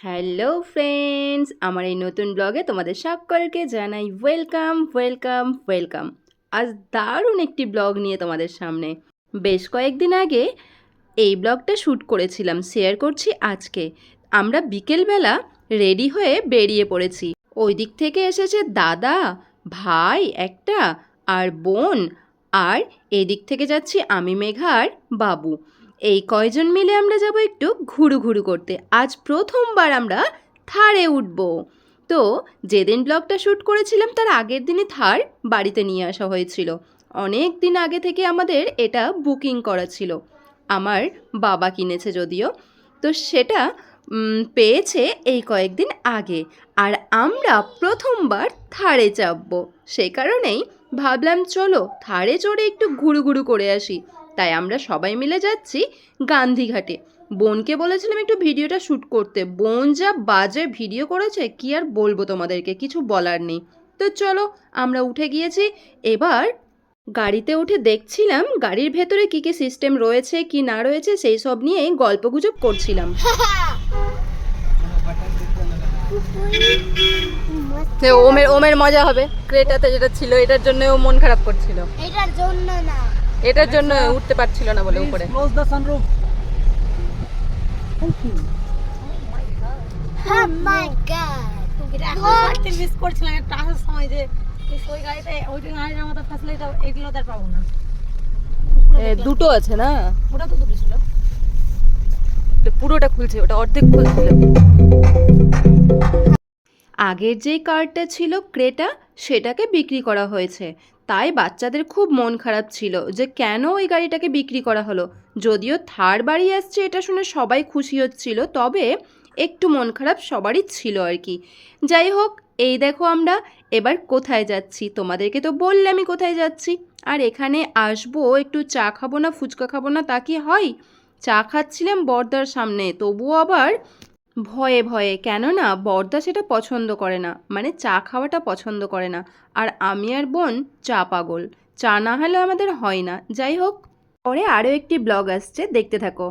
Hello friends, আমার এই নতুন ব্লগে তোমাদের সকলকে জানাই ওয়েলকাম ওয়েলকাম ওয়েলকাম। আজ দারুণ একটি ব্লগ নিয়ে তোমাদের সামনে। বেশ কয়েকদিন আগে এই ব্লগটা শ্যুট করেছিলাম, শেয়ার করছি আজকে। আমরা বিকেলবেলা রেডি হয়ে বেরিয়ে পড়েছি। ওই দিক থেকে এসেছে দাদা, ভাই একটা আর বোন, আর এদিক থেকে যাচ্ছি আমি, মেঘা আর বাবু। এই কয়জন মিলে আমরা যাব একটু ঘুরু ঘুরু করতে। আজ প্রথমবার আমরা থারে উঠব। তো যেদিন ব্লগটা শ্যুট করেছিলাম তার আগের দিনই থার বাড়িতে নিয়ে আসা হয়েছিল। অনেক দিন আগে থেকে আমাদের এটা বুকিং করা ছিল, আমার বাবা কিনেছে যদিও। তো সেটা পেয়েছে এই কয়েকদিন আগে, আর আমরা প্রথমবার থারে চাপবো। সে কারণেই ভাবলাম চলো থারে চড়ে একটু ঘুরু ঘুরু করে আসি। তাই আমরা সবাই মিলে যাচ্ছি গান্ধীঘাটে। বোনকে বলেছিলাম একটু ভিডিওটা শ্যুট করতে, বোন যা বাজে ভিডিও করেছে কি আর বলবো তোমাদেরকে, কিছু বলার নেই। তো চলো আমরা উঠে গিয়েছি। এবার গাড়িতে উঠে দেখছিলাম গাড়ির ভেতরে কী কী সিস্টেম রয়েছে কি না রয়েছে, সেই সব নিয়ে গল্পগুজব করছিলাম। ওমের মজা হবে ক্রেটাতে যেটা ছিল, এটার জন্য ও মন খারাপ করছিল। এটার জন্য না, এটার জন্য উঠতে পারছিল না বলে উপরে। oh my god, এটা এখন পার্টি মিস করছিলাম একটা আসার সময়, যে ওই গাড়িতে ওইটা গাড়ির মতো ফ্যাসিলিটি এগুলো তার পাবো না। দুটো আছে না, ওটা তো দুটো ছিল, পুরোটা খুলছে, ওটা অর্ধেক খুলছিল। আগের যেই কারটা ছিল ক্রেটা, সেটাকে বিক্রি করা হয়েছে। তাই বাচ্চাদের খুব মন খারাপ ছিল যে কেন ওই গাড়িটাকে বিক্রি করা হলো। যদিও থার বাড়ি আসছে এটা শুনে সবাই খুশি হচ্ছিল, তবে একটু মন খারাপ সবারই ছিল আর কি। যাই হোক, এই দেখো আমরা এবার কোথায় যাচ্ছি, তোমাদেরকে তো বললামই কোথায় যাচ্ছি। আর এখানে আসবো একটু চা খাবো না ফুচকা খাবো না তা কি হয়? চা খাচ্ছিলাম বর্দার সামনে, তবুও আবার ভয়ে ভয়ে, কেননা বড়দা সেটা পছন্দ করে না, মানে চা খাওয়াটা পছন্দ করে না। আর আমি আর বোন চা পাগল, চা না হলে আমাদের হয় না। যাই হোক, পরে আরও একটি ব্লগ আসছে, দেখতে থাকো।